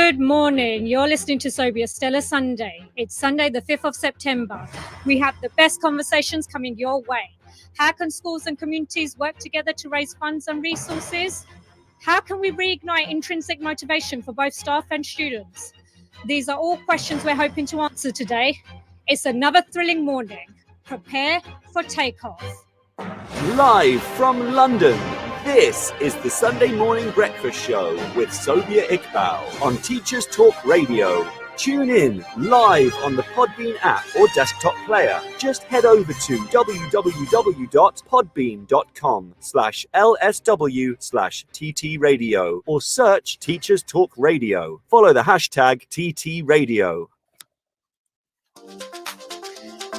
Good morning. You're listening to Sobia Stellar Sunday. It's Sunday, the 5th of September. We have the best conversations coming your way. How can schools and communities work together to raise funds and resources? How can we reignite intrinsic motivation for both staff and students? These are all questions we're hoping to answer today. It's another thrilling morning. Prepare for takeoff. Live from London, this is the Sunday Morning Breakfast Show with Sobia Iqbal on Teachers Talk Radio. Tune in live on the Podbean app or desktop player. Just head over to www.podbean.com/LSW/TT Radio or search Teachers Talk Radio. Follow the hashtag TT Radio.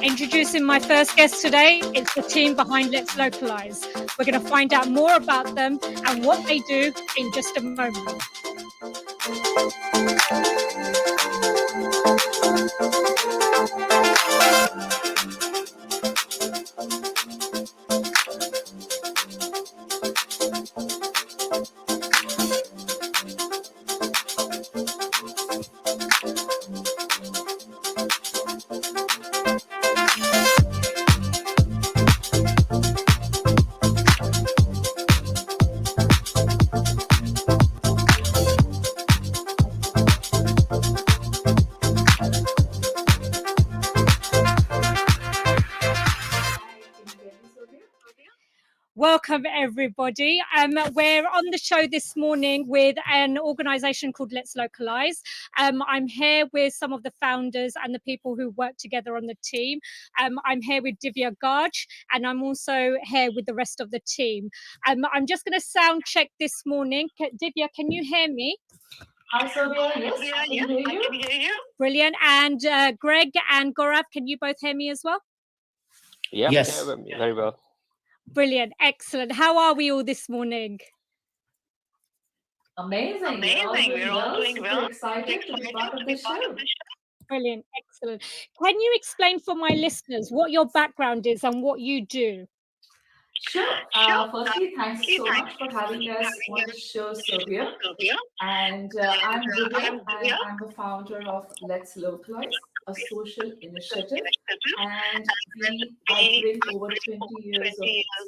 Introducing my first guest today, it's the team behind Let's Localise. We're going to find out more about them and what they do in just a moment. Welcome, everybody. We're on the show this morning with an organisation called Let's Localise. I'm here with some of the founders and the people who work together on the team. I'm here with Divya Garg, and I'm also here with the rest of the team. I'm just going to sound check this morning. Divya, can you hear me? Hi, Sobia. Yes, I can hear you. Brilliant. And Greg and Gaurav, can you both hear me as well? Yeah, yes. Very well. Brilliant. Excellent. How are we all this morning? Amazing. We're all doing well. Super excited to be part of the show. Brilliant. Excellent. Can you explain for my listeners what your background is and what you do? Sure. Firstly, thanks so much for having us on the show, Sobia. And I'm Divya, and I'm the founder of Let's Localise, a social initiative. And I bring over 20 years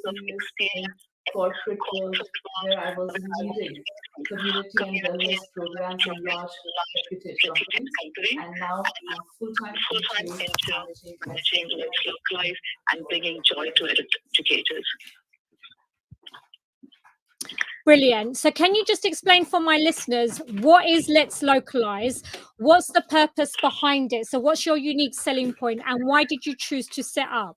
of experience in corporate world where I was leading community and wellness programs in large reputed companies. And now I'm full-time managing Let's Localise and bringing joy to educators. Brilliant. So can you just explain for my listeners, what is Let's Localise? What's the purpose behind it? So what's your unique selling point and why did you choose to set up?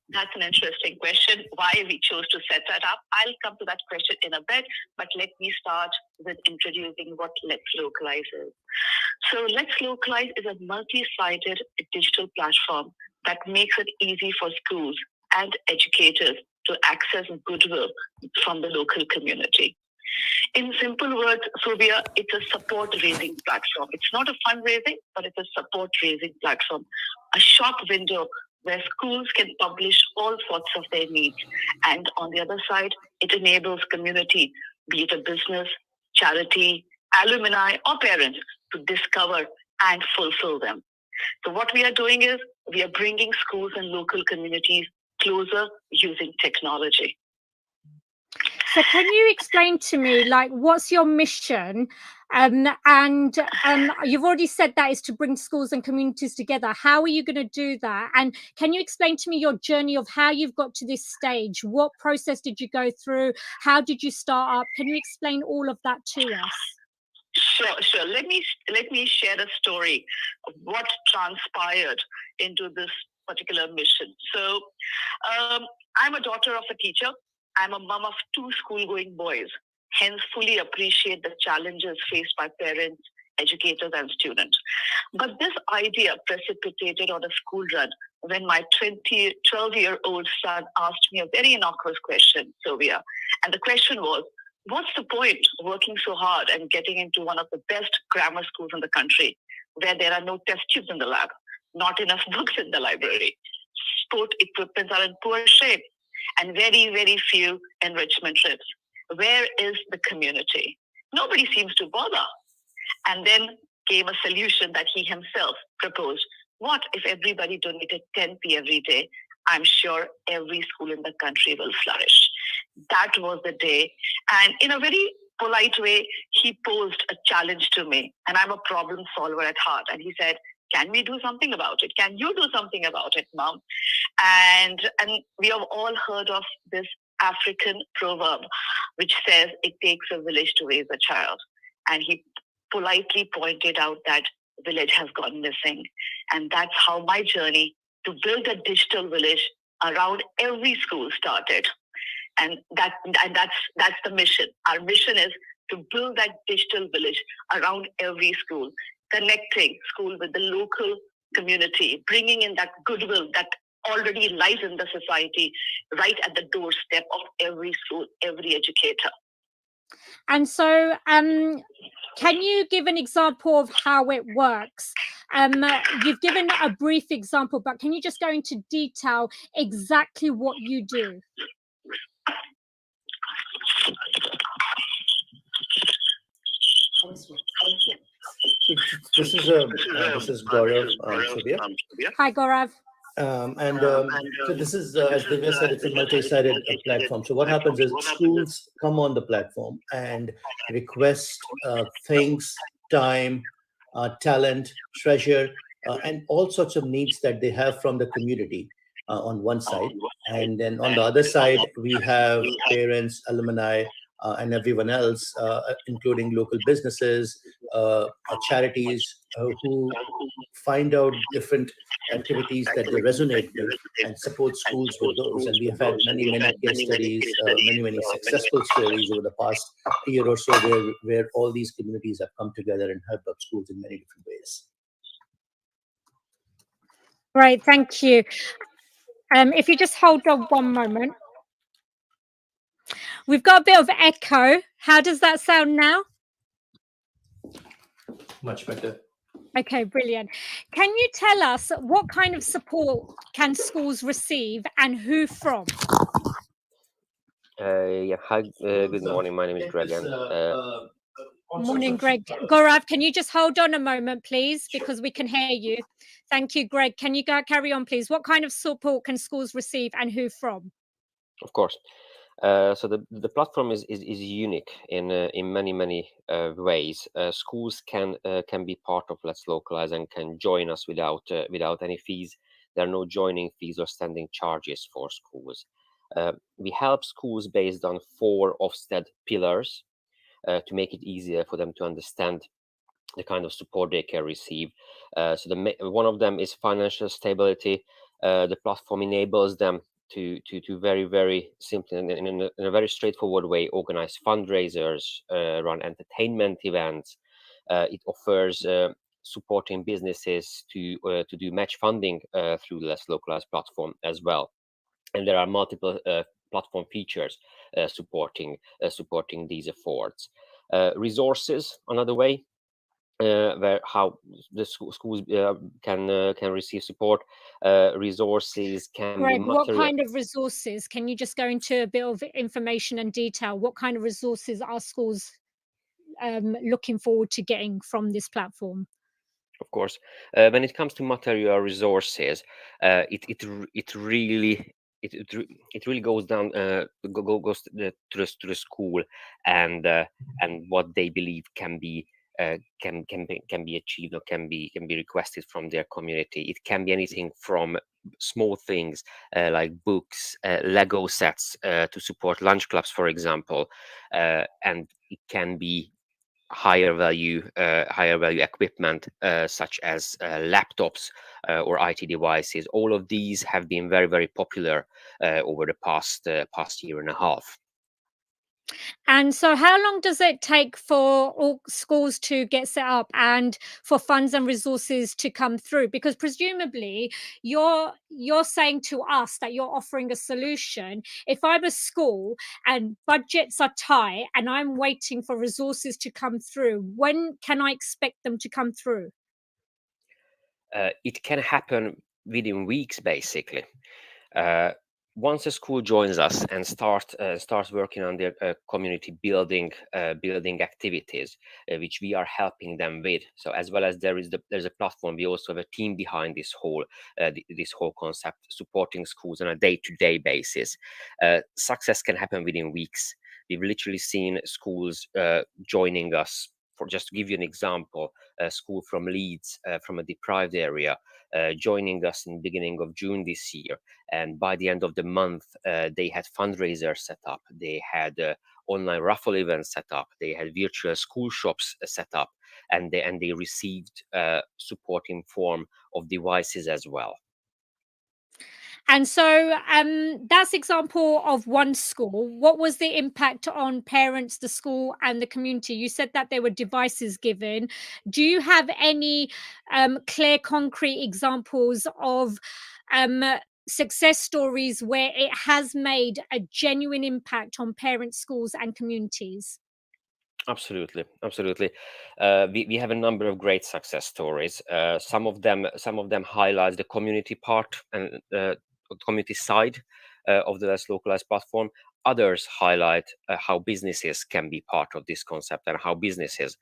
That's an interesting question, why we chose to set that up. I'll come to that question in a bit, but let me start with introducing what Let's Localise is. So Let's Localise is a multi-sided digital platform that makes it easy for schools and educators to access goodwill from the local community. In simple words, Sobia, it's a support-raising platform. It's not a fundraising, but it's a support-raising platform. A shop window where schools can publish all sorts of their needs. And on the other side, it enables community, be it a business, charity, alumni, or parents, to discover and fulfill them. So what we are doing is we are bringing schools and local communities closer using technology. So can you explain to me, like, what's your mission? And you've already said that is to bring schools and communities together. How are you going to do that? And can you explain to me your journey of how you've got to this stage? What process did you go through? How did you start up? Can you explain all of that to us? Sure. Let me share a story of what transpired into this particular mission. So I'm a daughter of a teacher. I'm a mom of 2 school-going boys, hence fully appreciate the challenges faced by parents, educators, and students. But this idea precipitated on a school run when my 12-year-old son asked me a very innocuous question, Sobia. And the question was, what's the point working so hard and getting into one of the best grammar schools in the country, where there are no test tubes in the lab, not enough books in the library, sport equipment are in poor shape, and very, very few enrichment trips? Where is the community? Nobody seems to bother. And then came a solution that he himself proposed. What if everybody donated 10p every day? I'm sure every school in the country will flourish. That was the day. And in a very polite way, he posed a challenge to me. And I'm a problem solver at heart. And he said, can we do something about it? Can you do something about it, Mom? And we have all heard of this African proverb, which says it takes a village to raise a child. And he politely pointed out that village has gone missing. And that's how my journey to build a digital village around every school started. And that's the mission. Our mission is to build that digital village around every school, connecting school with the local community, bringing in that goodwill that already lies in the society right at the doorstep of every school, every educator. And so, can you give an example of how it works? You've given a brief example, but can you just go into detail exactly what you do? This is Gaurav, Sobia. Hi, Gaurav. So this is, as Divya said, it's a multi-sided platform. So what happens is schools come on the platform and request things, time, talent, treasure, and all sorts of needs that they have from the community on one side. And then on the other side, we have parents, alumni, and everyone else, including local businesses, charities, who find out different activities that they resonate with and support schools with those. And we have had many case studies, many successful stories over the past year or so where all these communities have come together and helped out schools in many different ways. Great, thank you. If you just hold on one moment. We've got a bit of echo. How does that sound now? Much better. Okay, brilliant. Can you tell us what kind of support can schools receive and who from? Hi, good morning. My name is Greg. And, morning, Greg. Gaurav, can you just hold on a moment, please, because we can hear you. Thank you, Greg. Can you carry on, please? What kind of support can schools receive and who from? Of course. So the platform is unique in many ways. Schools can be part of Let's Localize and can join us without any fees. There are no joining fees or standing charges for schools. We help schools based on 4 Ofsted pillars to make it easier for them to understand the kind of support they can receive. So one of them is financial stability. The platform enables them to very simply in a very straightforward way organize fundraisers, run entertainment events. It offers supporting businesses to do match funding through the Let's Localize platform as well. And there are multiple platform features supporting these efforts. Resources, another way where how the schools can receive support. Resources can Greg, be what kind of resources? Can you just go into a bit of information and detail? What kind of resources are schools looking forward to getting from this platform? Of course, when it comes to material resources, it really goes down goes to the school and what they believe can be achieved or can be requested from their community. It can be anything from small things like books, Lego sets to support lunch clubs, for example, and it can be higher value equipment such as laptops or IT devices. All of these have been very popular over the past year and a half. And so how long does it take for all schools to get set up and for funds and resources to come through? Because presumably you're saying to us that you're offering a solution. If I'm a school and budgets are tight and I'm waiting for resources to come through, when can I expect them to come through? It can happen within weeks, basically. once a school joins us and starts working on their community building activities, which we are helping them with. So as well as there's a platform, we also have a team behind this whole concept, supporting schools on a day-to-day basis. Success can happen within weeks. We've literally seen schools joining us. For just to give you an example, a school from Leeds, from a deprived area, joining us in the beginning of June this year. And by the end of the month, they had fundraisers set up. They had online raffle events set up. They had virtual school shops set up, and they received support in form of devices as well. And so that's example of one school. What was the impact on parents, the school, and the community? You said that there were devices given. Do you have any clear, concrete examples of success stories where it has made a genuine impact on parents, schools, and communities? Absolutely. We have a number of great success stories. Some of them highlight the community part and community side of the Let's Localize platform. Others highlight how businesses can be part of this concept and how businesses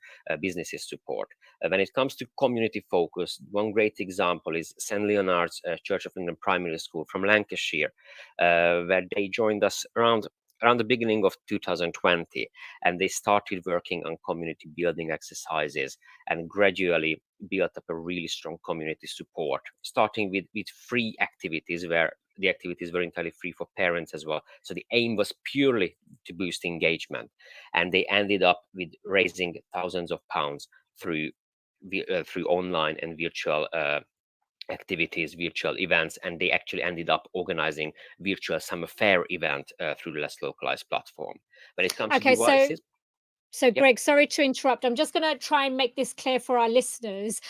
support. When it comes to community focus, one great example is St. Leonard's Church of England Primary School from Lancashire, where they joined us around the beginning of 2020, and they started working on community building exercises and gradually built up a really strong community support, starting with free activities, where the activities were entirely free for parents as well. So the aim was purely to boost engagement, and they ended up with raising thousands of pounds through online and virtual activities, virtual events, and they actually ended up organizing virtual summer fair event through the Let's Localize platform. When it comes to devices. So, Greg, sorry to interrupt. I'm just going to try and make this clear for our listeners.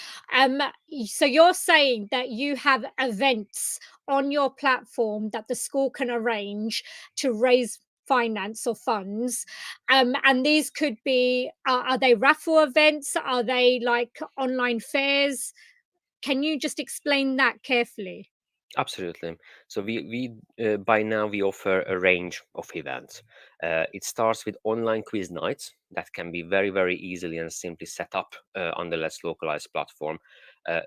So you're saying that you have events on your platform that the school can arrange to raise finance or funds, and these could be are they raffle events, are they like online fairs? Can you just explain that carefully? Absolutely. So we by now we offer a range of events. It starts with online quiz nights that can be very, very easily and simply set up on the Let's Localize platform.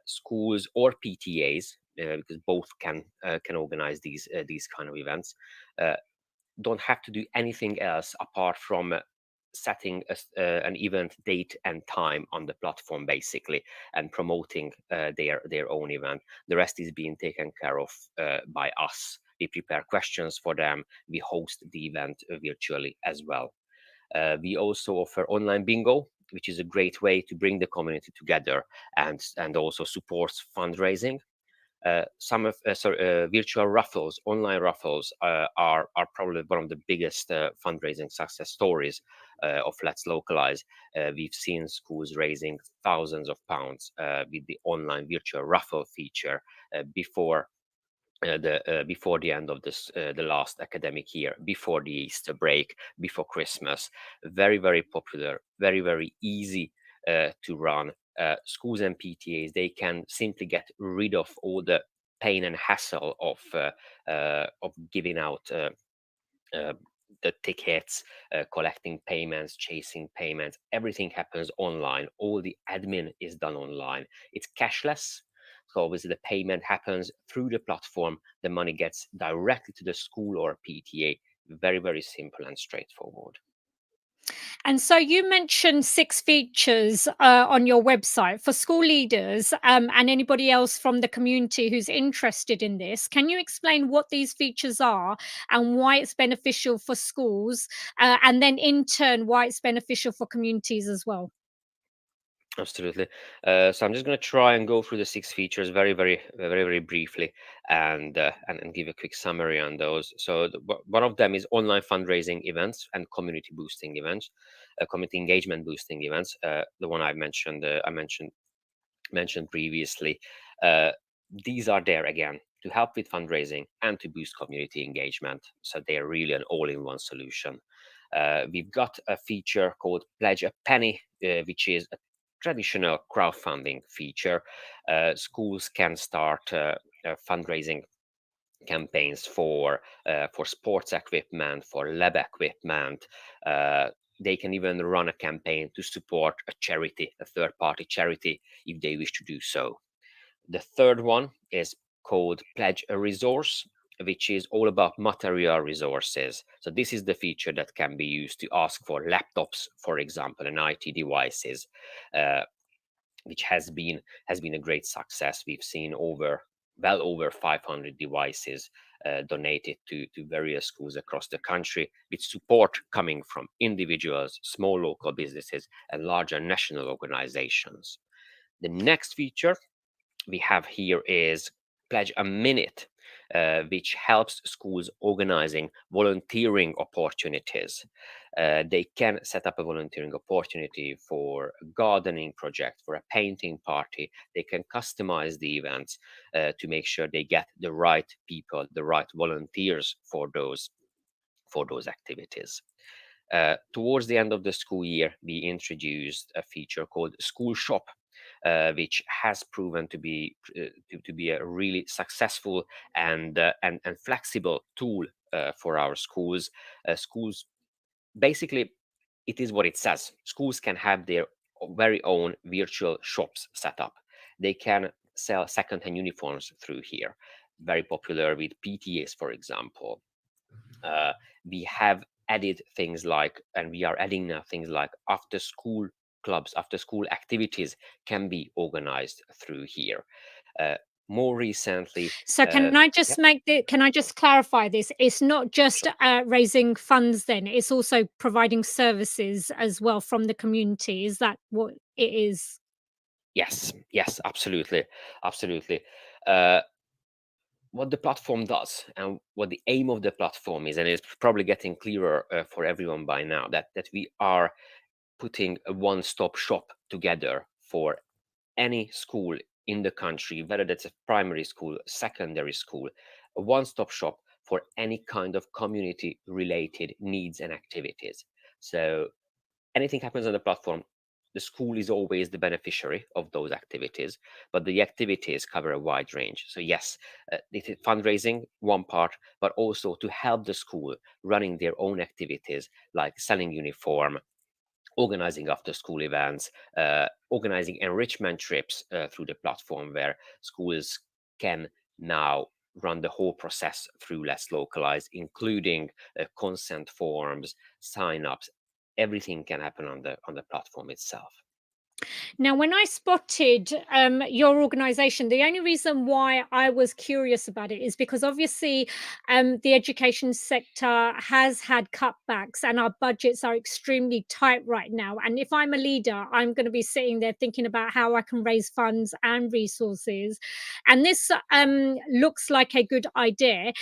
Schools or PTAs, because both can organize these kind of events, don't have to do anything else apart from setting an event date and time on the platform, basically, and promoting their own event. The rest is being taken care of by us. We prepare questions for them. We host the event virtually as well. We also offer online bingo, which is a great way to bring the community together and also supports fundraising. Some of virtual raffles, online raffles, are probably one of the biggest fundraising success stories of Let's Localize. We've seen schools raising thousands of pounds with the online virtual raffle feature before the end of the last academic year, before the Easter break, before Christmas. Very, very popular, very, very easy to run. Schools and PTAs, they can simply get rid of all the pain and hassle of giving out the tickets, collecting payments, chasing payments. Everything happens online. All the admin is done online. It's cashless. So obviously the payment happens through the platform. The money gets directly to the school or PTA. Very, very simple and straightforward. And so you mentioned 6 features on your website for school leaders and anybody else from the community who's interested in this. Can you explain what these features are and why it's beneficial for schools, and then in turn why it's beneficial for communities as well? Absolutely. So I'm just going to try and go through the 6 features very, very, very, very briefly, and give a quick summary on those. So one of them is online fundraising events and community boosting events, community engagement boosting events. The one I mentioned previously. These are there again to help with fundraising and to boost community engagement. So they are really an all-in-one solution. We've got a feature called Pledge a Penny, which is a traditional crowdfunding feature. Schools can start fundraising campaigns for sports equipment, for lab equipment. They can even run a campaign to support a charity, a third-party charity, if they wish to do so. The third one is called Pledge a Resource, which is all about material resources. So this is the feature that can be used to ask for laptops, for example, and IT devices, which has been a great success. We've seen well over 500 devices donated to various schools across the country, with support coming from individuals, small local businesses, and larger national organizations. The next feature we have here is Pledge a Minute, which helps schools organizing volunteering opportunities. They can set up a volunteering opportunity for a gardening project, for a painting party. They can customize the events to make sure they get the right people, the right volunteers for those activities. Towards the end of the school year, we introduced a feature called School Shop, which has proven to be a really successful and flexible tool for our schools. Schools, basically, it is what it says. Schools can have their very own virtual shops set up. They can sell second-hand uniforms through here. Very popular with PTAs, for example. We have added things like, and we are adding now things like after school clubs, after school activities can be organized through here. More recently, So can I just can I just clarify this? It's not just raising funds then, it's also providing services as well from the community. Is that what it is? Yes, absolutely. What the platform does and what the aim of the platform is, and it's probably getting clearer for everyone by now, that we are putting a one-stop shop together for any school in the country, whether that's a primary school, secondary school, a one-stop shop for any kind of community-related needs and activities. So anything happens on the platform, the school is always the beneficiary of those activities, but the activities cover a wide range. So yes, it is fundraising, one part, but also to help the school running their own activities like selling uniform, organizing after school events, organizing enrichment trips through the platform, where schools can now run the whole process through Let's Localize, including consent forms, sign-ups. Everything can happen on the platform itself. Now, when I spotted your organization, the only reason why I was curious about it is because obviously the education sector has had cutbacks and our budgets are extremely tight right now. And if I'm a leader, I'm going to be sitting there thinking about how I can raise funds and resources. And this looks like a good idea.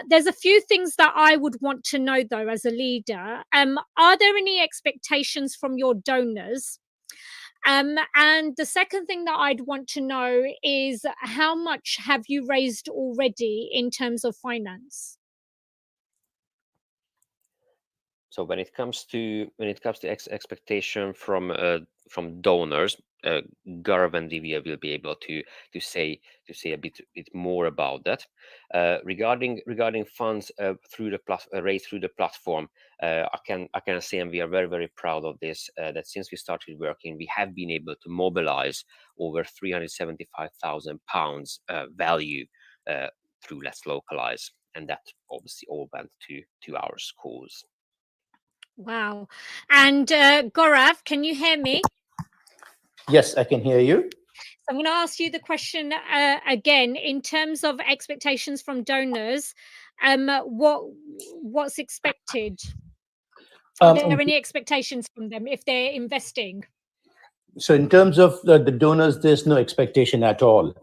There's a few things that I would want to know, though, as a leader. Are there any expectations from your donors? And the second thing that I'd want to know is how much have you raised already in terms of finance? So when it comes to expectation from donors, Gaurav and Divya will be able to say a bit more about that. Regarding funds raised through the platform, I can say, and we are very, very proud of this, that since we started working, we have been able to mobilize over £375,000 value through Let's Localize, and that obviously all went to our schools. Wow. And Gaurav, can you hear me? Yes, I can hear you. So I'm going to ask you the question again. In terms of expectations from donors, what's expected? Are there any expectations from them if they're investing? So in terms of the donors, there's no expectation at all.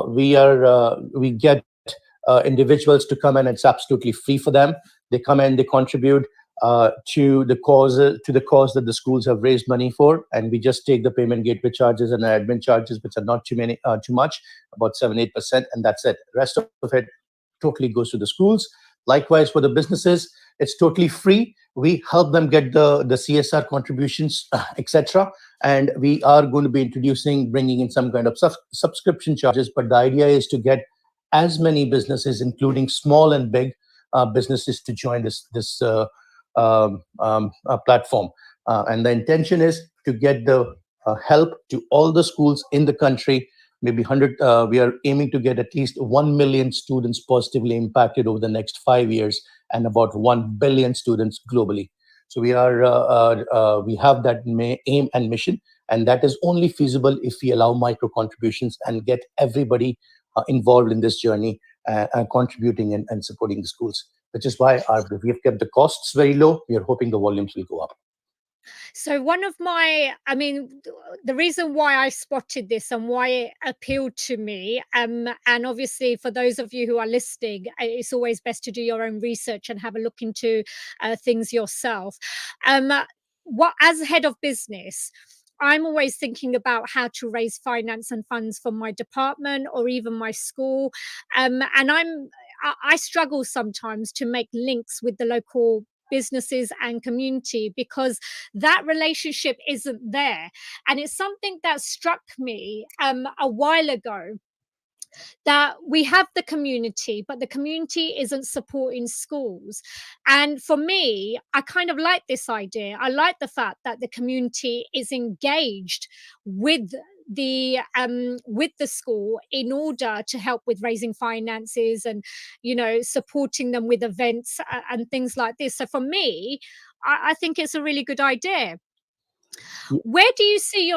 We get individuals to come in. It's absolutely free for them. They come in, they contribute to the cause that the schools have raised money for, and we just take the payment gateway charges and admin charges, which are not too much, about 7-8%, and that's it. The rest of it totally goes to the schools. Likewise for the businesses, it's totally free. We help them get the CSR contributions, etc. And we are going to be bringing in some kind of subscription charges. But the idea is to get as many businesses, including small and big businesses, to join this platform. And the intention is to get the help to all the schools in the country. Maybe 100. We are aiming to get at least 1 million students positively impacted over the next 5 years, and about 1 billion students globally. So we have that aim and mission, and that is only feasible if we allow micro contributions and get everybody involved in this journey, contributing and supporting the schools. Which is why we have kept the costs very low. We are hoping the volumes will go up. So the reason why I spotted this and why it appealed to me, and obviously for those of you who are listening, it's always best to do your own research and have a look into things yourself. As head of business, I'm always thinking about how to raise finance and funds for my department or even my school, and I struggle sometimes to make links with the local businesses and community because that relationship isn't there. And it's something that struck me a while ago, that we have the community, but the community isn't supporting schools. And for me, I kind of like this idea. I like the fact that the community is engaged with the school in order to help with raising finances and supporting them with events and things like this. So for me, I think it's a really good idea. Where do you see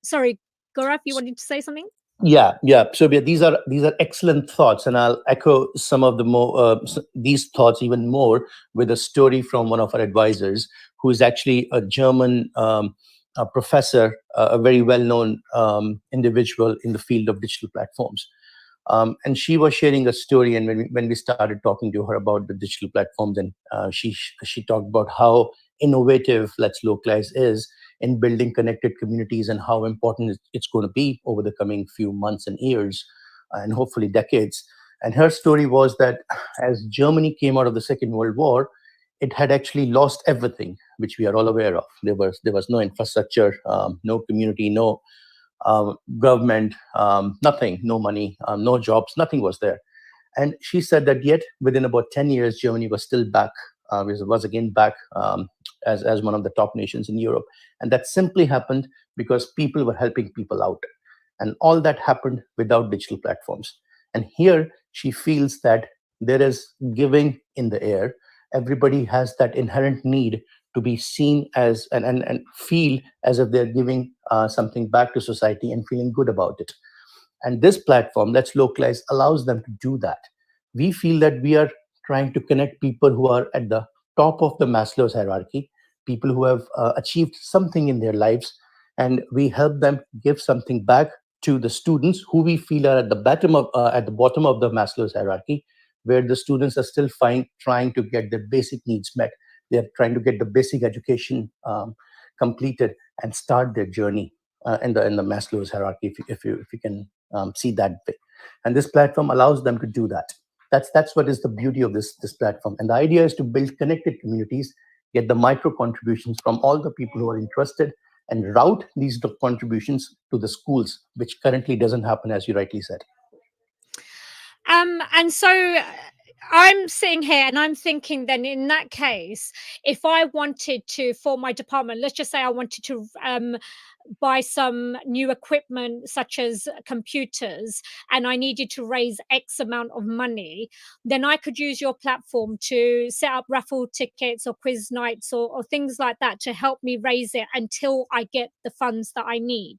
sorry, Gaurav, you wanted to say something? Yeah. So these are excellent thoughts, and I'll echo some of the more these thoughts even more with a story from one of our advisors, who is actually a German a professor, a very well-known individual in the field of digital platforms. And she was sharing a story, and when we started talking to her about the digital platforms, and she talked about how innovative Let's Localize is in building connected communities, and how important it's going to be over the coming few months and years, and hopefully decades. And her story was that as Germany came out of the Second World War, it had actually lost everything, which we are all aware of. There was no infrastructure, no community, no government, nothing, no money, no jobs, nothing was there. And she said that yet within about 10 years, Germany was still back, was again back as one of the top nations in Europe. And that simply happened because people were helping people out. And all that happened without digital platforms. And here she feels that there is giving in the air. Everybody has that inherent need to be seen as and feel as if they're giving something back to society and feeling good about it. And this platform, Let's Localize, allows them to do that. We feel that we are trying to connect people who are at the top of the Maslow's hierarchy, people who have achieved something in their lives, and we help them give something back to the students who we feel are at the bottom of the Maslow's hierarchy, where the students are still trying to get their basic needs met. They're trying to get the basic education completed and start their journey in the Maslow's hierarchy, if you can see that way. And this platform allows them to do that. That's what is the beauty of this platform. And the idea is to build connected communities, get the micro contributions from all the people who are interested, and route these contributions to the schools, which currently doesn't happen, as you rightly said. And so I'm sitting here and I'm thinking, then in that case, if I wanted to, for my department, let's just say I wanted to buy some new equipment such as computers, and I needed to raise X amount of money, then I could use your platform to set up raffle tickets or quiz nights or things like that to help me raise it until I get the funds that I need.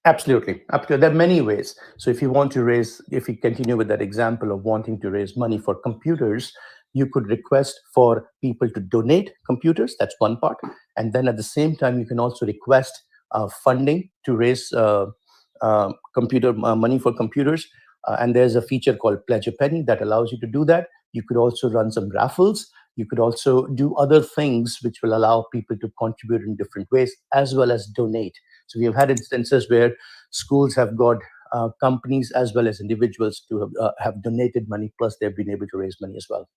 Absolutely. There are many ways. So if you continue with that example of wanting to raise money for computers, you could request for people to donate computers. That's one part. And then at the same time, you can also request funding to raise computer money for computers. And there's a feature called Pledge a Penny that allows you to do that. You could also run some raffles. You could also do other things which will allow people to contribute in different ways, as well as donate. So we have had instances where schools have got companies as well as individuals to have donated money, plus they've been able to raise money as well.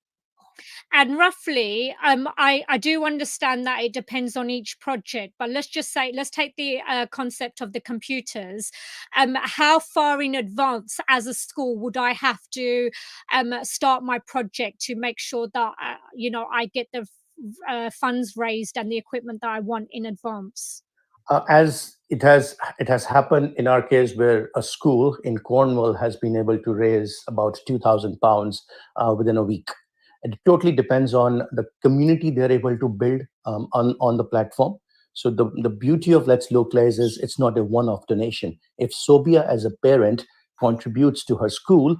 And roughly, I do understand that it depends on each project, but let's just say, let's take the concept of the computers. How far in advance as a school would I have to start my project to make sure that, I get the funds raised and the equipment that I want in advance? As it has happened in our case, where a school in Cornwall has been able to raise about £2,000 within a week. It totally depends on the community they're able to build on the platform. So the beauty of Let's Localize is it's not a one-off donation. If Sobia as a parent contributes to her school,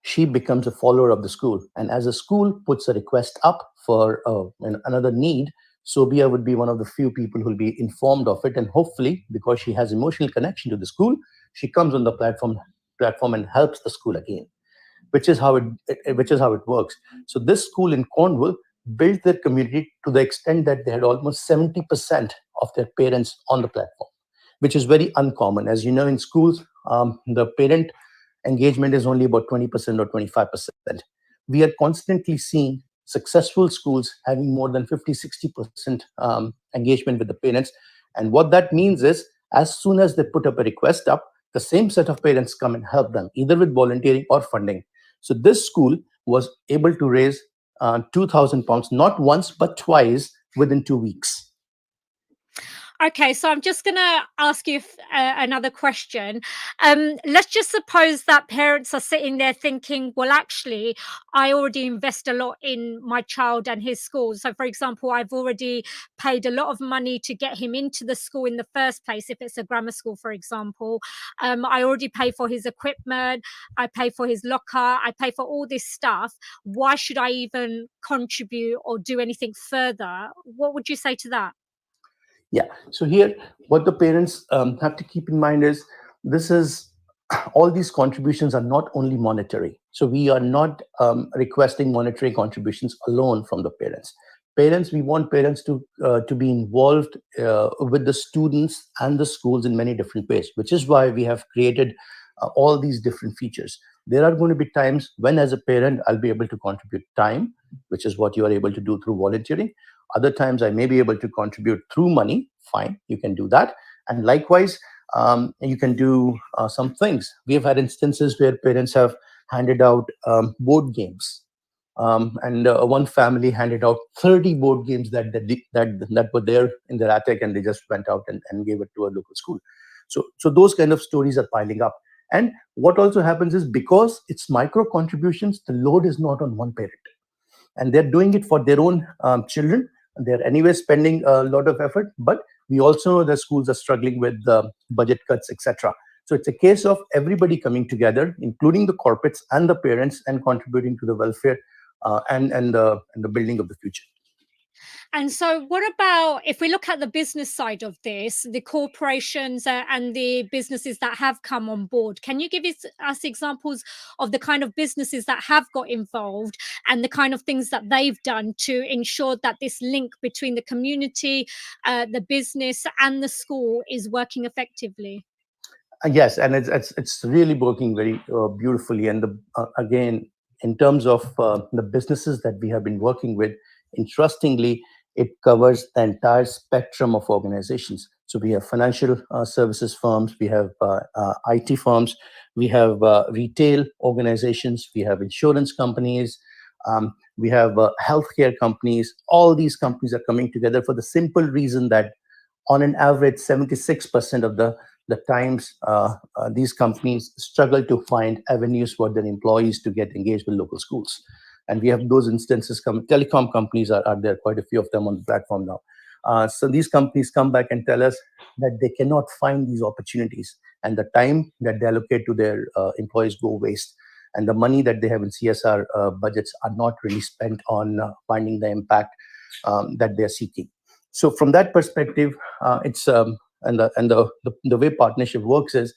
she becomes a follower of the school. And as a school puts a request up for another need, Sobia would be one of the few people who will be informed of it. And hopefully, because she has emotional connection to the school, she comes on the platform and helps the school again, which is how it works. So this school in Cornwall built their community to the extent that they had almost 70% of their parents on the platform, which is very uncommon. As you know, in schools, the parent engagement is only about 20% or 25%. We are constantly seeing successful schools having more than 50-60% engagement with the parents. And what that means is, as soon as they put up a request up, the same set of parents come and help them, either with volunteering or funding. So this school was able to raise £2,000, not once, but twice within 2 weeks. Okay, so I'm just going to ask you another question. Let's just suppose that parents are sitting there thinking, well, actually, I already invest a lot in my child and his school. So, for example, I've already paid a lot of money to get him into the school in the first place, if it's a grammar school, for example. I already pay for his equipment, I pay for his locker, I pay for all this stuff. Why should I even contribute or do anything further? What would you say to that? Yeah. So here, what the parents have to keep in mind is this is all these contributions are not only monetary. So we are not requesting monetary contributions alone from the parents. We want parents to be involved with the students and the schools in many different ways, which is why we have created all these different features. There are going to be times when, as a parent, I'll be able to contribute time, which is what you are able to do through volunteering. Other times, I may be able to contribute through money. Fine, you can do that. And likewise, you can do some things. We have had instances where parents have handed out board games. And one family handed out 30 board games that were there in their attic, and they just went out and gave it to a local school. So those kind of stories are piling up. And what also happens is, because it's micro contributions, the load is not on one parent, and they're doing it for their own children. They're anyway spending a lot of effort, but we also know the schools are struggling with budget cuts, etc. So it's a case of everybody coming together, including the corporates and the parents, and contributing to the welfare and the building of the future. And so, what about if we look at the business side of this, the corporations and the businesses that have come on board? Can you give us examples of the kind of businesses that have got involved and the kind of things that they've done to ensure that this link between the community, the business, and the school is working effectively? Yes, and it's really working very beautifully. And again, in terms of the businesses that we have been working with, interestingly, it covers the entire spectrum of organizations. So we have financial services firms, we have IT firms, we have retail organizations, we have insurance companies, we have healthcare companies. All these companies are coming together for the simple reason that, on an average, 76% of the times these companies struggle to find avenues for their employees to get engaged with local schools. And we have those instances. Telecom companies are there, quite a few of them on the platform now. So these companies come back and tell us that they cannot find these opportunities, and the time that they allocate to their employees go waste. And the money that they have in CSR budgets are not really spent on finding the impact that they're seeking. So from that perspective, it's and the way partnership works is,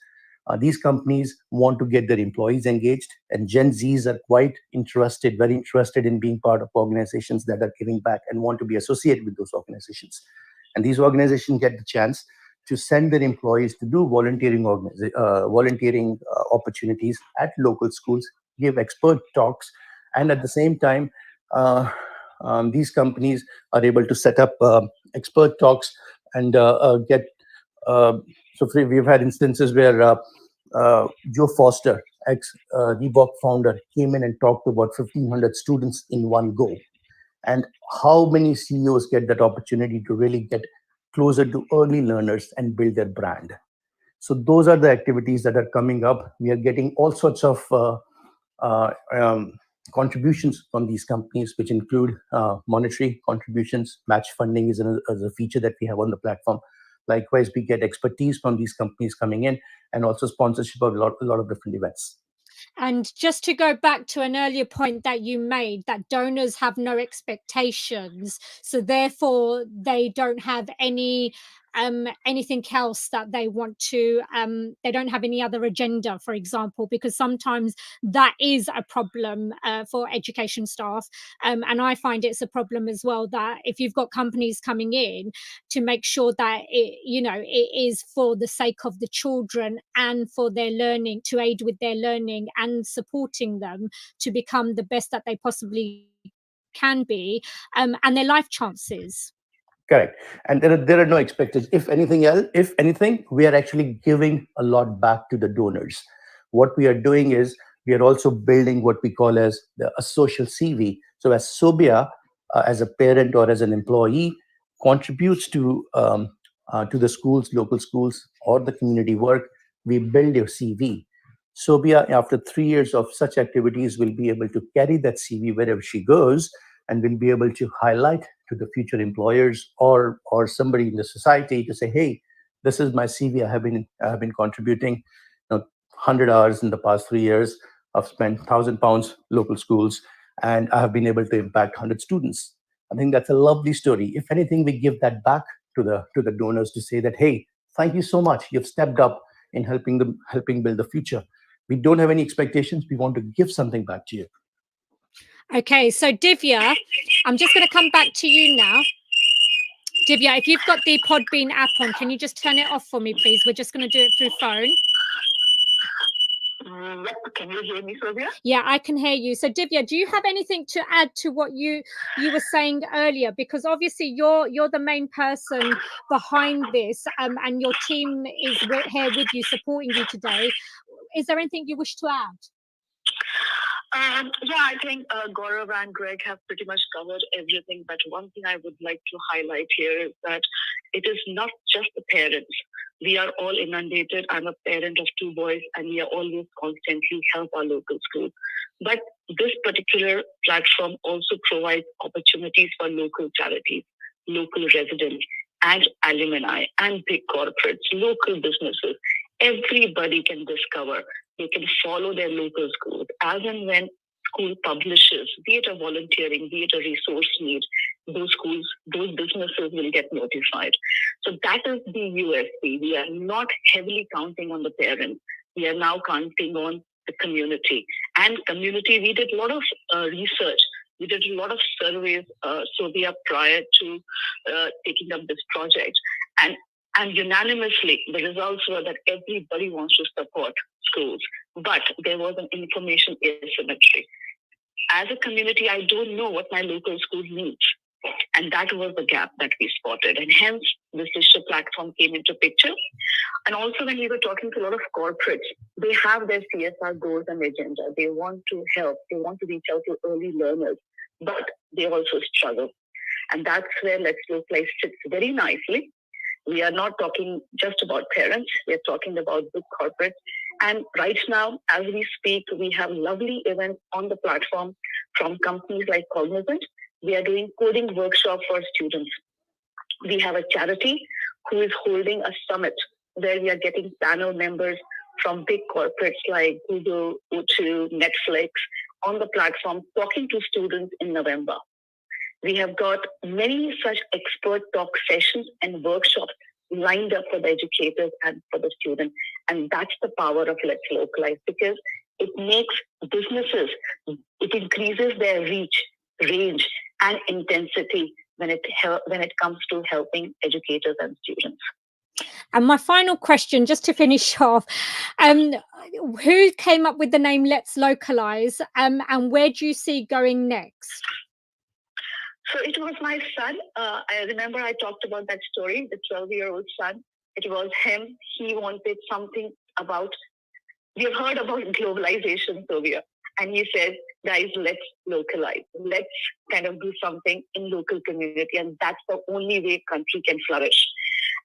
these companies want to get their employees engaged, and Gen Zs are quite interested, very interested in being part of organizations that are giving back and want to be associated with those organizations. And these organizations get the chance to send their employees to do volunteering opportunities at local schools, give expert talks, and at the same time these companies are able to set up expert talks and get. So we've had instances where Joe Foster, ex-Reebok founder, came in and talked to about 1,500 students in one go. And how many CEOs get that opportunity to really get closer to early learners and build their brand? So those are the activities that are coming up. We are getting all sorts of uh, um, contributions from these companies, which include monetary contributions. Match funding is a feature that we have on the platform. Likewise, we get expertise from these companies coming in, and also sponsorship of a lot of different events. And just to go back to an earlier point that you made, that donors have no expectations, so therefore they don't have anything else that they want to, they don't have any other agenda, for example, because sometimes that is a problem for education staff. And I find it's a problem as well, that if you've got companies coming in, to make sure that it is for the sake of the children and for their learning, to aid with their learning and supporting them to become the best that they possibly can be, and their life chances. Correct. And there are no expectations. If anything, we are actually giving a lot back to the donors. What we are doing is we are also building what we call as a social CV. So as Sobia, as a parent or as an employee, contributes to the schools, local schools, or the community work, we build your CV. Sobia, after 3 years of such activities, will be able to carry that CV wherever she goes, and will be able to highlight to the future employers or somebody in the society to say, hey, this is my CV. I have been contributing 100 hours in the past 3 years. I've spent £1,000 local schools, and I have been able to impact 100 students. I think that's a lovely story. If anything, we give that back to the donors to say that, hey, thank you so much. You've stepped up in helping build the future. We don't have any expectations. We want to give something back to you. Okay, so Divya, I'm just going to come back to you now. Divya, if you've got the Podbean app on, can you just turn it off for me, please? We're just going to do it through phone. Can you hear me, Sobia? Yeah, I can hear you. So Divya, do you have anything to add to what you were saying earlier? Because obviously you're the main person behind this, and your team is here with you, supporting you today. Is there anything you wish to add? Yeah, I think Gaurav and Greg have pretty much covered everything. But one thing I would like to highlight here is that it is not just the parents. We are all inundated. I'm a parent of 2 boys, and we are always constantly help our local schools. But this particular platform also provides opportunities for local charities, local residents, and alumni, and big corporates, local businesses. Everybody can discover. They can follow their local schools as and when school publishes, be it a volunteering, be it a resource need, those schools, those businesses will get notified. So that is the USP. We are not heavily counting on the parents. We are now counting on the community. And community, we did a lot of research. We did a lot of surveys, Sobia, prior to taking up this project. And unanimously, the results were that everybody wants to support schools, but there was an information asymmetry. As a community, I don't know what my local school needs. And that was the gap that we spotted. And hence, this digital platform came into picture. And also, when we were talking to a lot of corporates, they have their CSR goals and agenda. They want to help. They want to reach out to early learners, but they also struggle. And that's where Let's Localize sits very nicely. We are not talking just about parents. We're talking about big corporates. And right now, as we speak, we have lovely events on the platform from companies like Cognizant. We are doing coding workshop for students. We have a charity who is holding a summit where we are getting panel members from big corporates like Google, O2, Netflix on the platform talking to students in November. We have got many such expert talk sessions and workshops lined up for the educators and for the students. And that's the power of Let's Localize, because it makes businesses, it increases their reach, range, and intensity when it comes to helping educators and students. And my final question, just to finish off, who came up with the name Let's Localize, and where do you see going next? So it was my son. I remember I talked about that story, the 12-year-old son. It was him. He wanted something about, we have heard about globalization, Sobia. And he said, guys, let's localize. Let's kind of do something in local community. And that's the only way country can flourish.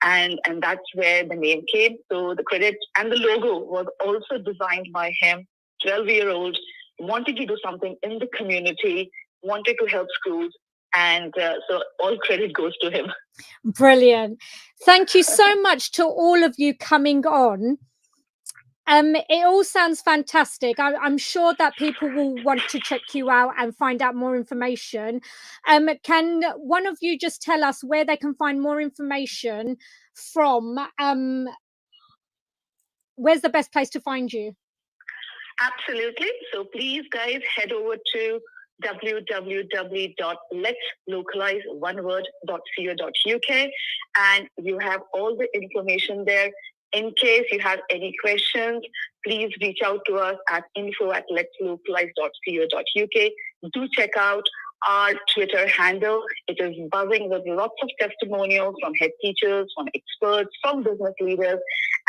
And that's where the name came. So the credit and the logo was also designed by him, 12-year-old, wanted to do something in the community, wanted to help schools. And so all credit goes to him. Brilliant. Thank you so much to all of you coming on. It all sounds fantastic. I'm sure that people will want to check you out and find out more information. Can one of you just tell us where they can find more information from? Where's the best place to find you? Absolutely. So please, guys, head over to www.letslocalize.co.uk and you have all the information there. In case you have any questions, please reach out to us at info@letslocalize.co.uk. Do check out our Twitter handle. It is buzzing with lots of testimonials from head teachers, from experts, from business leaders,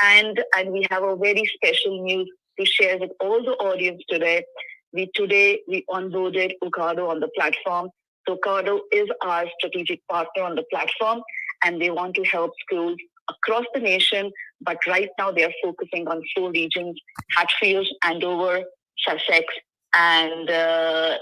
and we have a very special news to share with all the audience today. We onboarded Ocado on the platform. So Ocado is our strategic partner on the platform, and they want to help schools across the nation. But right now they are focusing on 4 regions: Hatfield, Andover, Sussex, and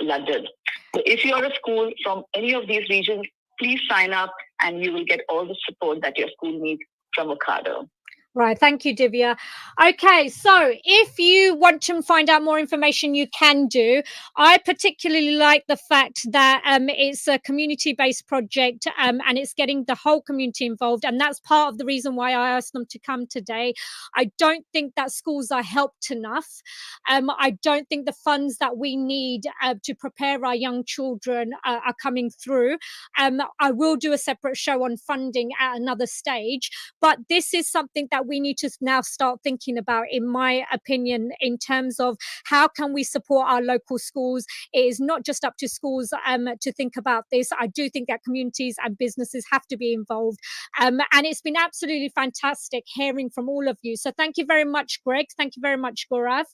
London. So if you are a school from any of these regions, please sign up and you will get all the support that your school needs from Ocado. Right, thank you, Divya. Okay, so if you want to find out more information, you can do. I particularly like the fact that it's a community-based project and it's getting the whole community involved, and that's part of the reason why I asked them to come today. I don't think that schools are helped enough. I don't think the funds that we need to prepare our young children are coming through. I will do a separate show on funding at another stage, but this is something that we need to now start thinking about, in my opinion, in terms of how can we support our local schools. It is not just up to schools to think about this. I do think that communities and businesses have to be involved. And it's been absolutely fantastic hearing from all of you. So thank you very much, Greg. Thank you very much, Gaurav.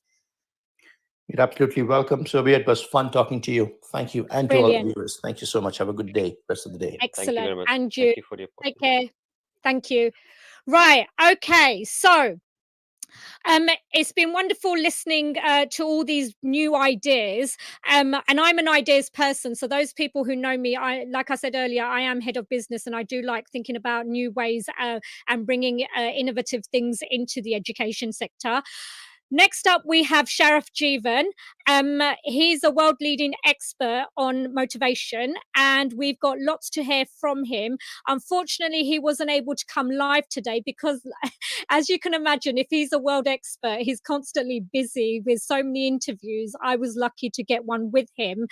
You're absolutely welcome, Sobia. It was fun talking to you. Thank you. And Brilliant. To all the viewers. Thank you so much. Have a good day, rest of the day. Excellent. Thank you very much. And you. Thank you for the Take opportunity. care. Thank you. Right. Okay. So it's been wonderful listening to all these new ideas. And I'm an ideas person. So those people who know me, like I said earlier, I am head of business and I do like thinking about new ways and bringing innovative things into the education sector. Next up, we have Sharaf Jeevan. He's a world-leading expert on motivation, and we've got lots to hear from him. Unfortunately, he wasn't able to come live today because, as you can imagine, if he's a world expert, he's constantly busy with so many interviews. I was lucky to get one with him.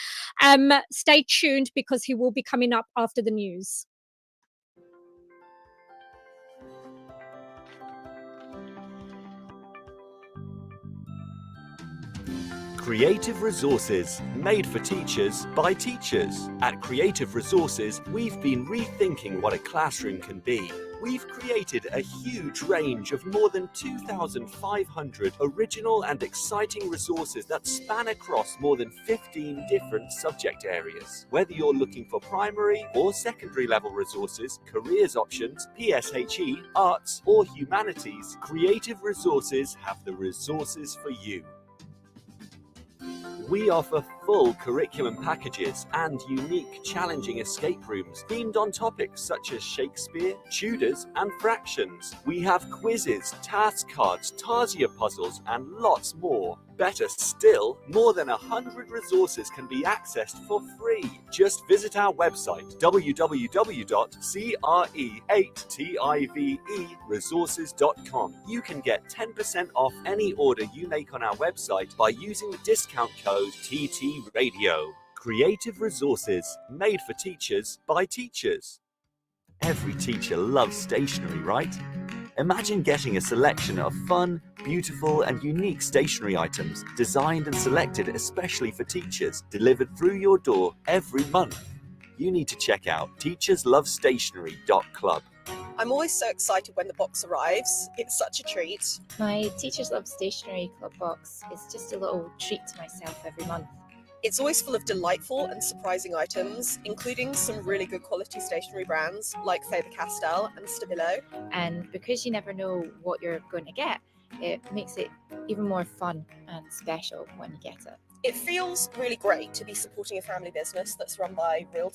Stay tuned because he will be coming up after the news. Creative Resources, made for teachers by teachers. At Creative Resources, we've been rethinking what a classroom can be. We've created a huge range of more than 2,500 original and exciting resources that span across more than 15 different subject areas. Whether you're looking for primary or secondary level resources, careers options, PSHE, arts or humanities, Creative Resources have the resources for you. We offer full curriculum packages and unique, challenging escape rooms themed on topics such as Shakespeare, Tudors, and fractions. We have quizzes, task cards, Tarsia puzzles, and lots more. Better still, more than 100 resources can be accessed for free. Just visit our website, www.cre8tiveresources.com. You can get 10% off any order you make on our website by using the discount code TTRadio. Creative Resources, made for teachers by teachers. Every teacher loves stationery, right? Imagine getting a selection of fun, beautiful and unique stationery items designed and selected especially for teachers, delivered through your door every month. you need to check out teacherslovestationery.club. I'm always so excited when the box arrives. It's such a treat. My Teachers Love Stationery Club box is just a little treat to myself every month. It's always full of delightful and surprising items, including some really good quality stationery brands like Faber-Castell and Stabilo. And because you never know what you're going to get, it makes it even more fun and special when you get it. It feels really great to be supporting a family business that's run by real